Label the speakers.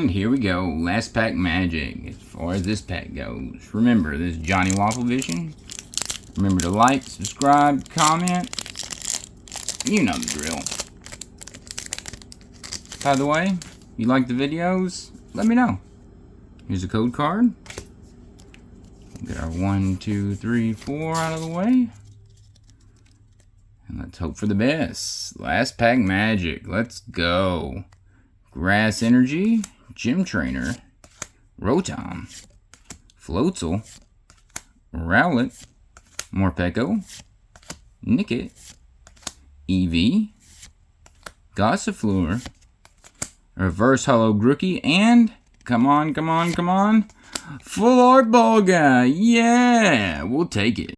Speaker 1: And here we go. Last pack magic as far as this pack goes. Remember, this is JohnnyWaffleVision. Remember to like, subscribe, comment. You know the drill. By the way, if you like the videos, let me know. Here's a code card. Get our 1, 2, 3, 4 out of the way. And let's hope for the best. Last pack magic. Let's go. Grass Energy, Gym Trainer, Rotom, Floatzel, Rowlet, Morpeko, Nickit, Eevee, Gossifleur, Reverse Hollow Grookey, and come on, Full Art Ball Guy. Yeah, we'll take it.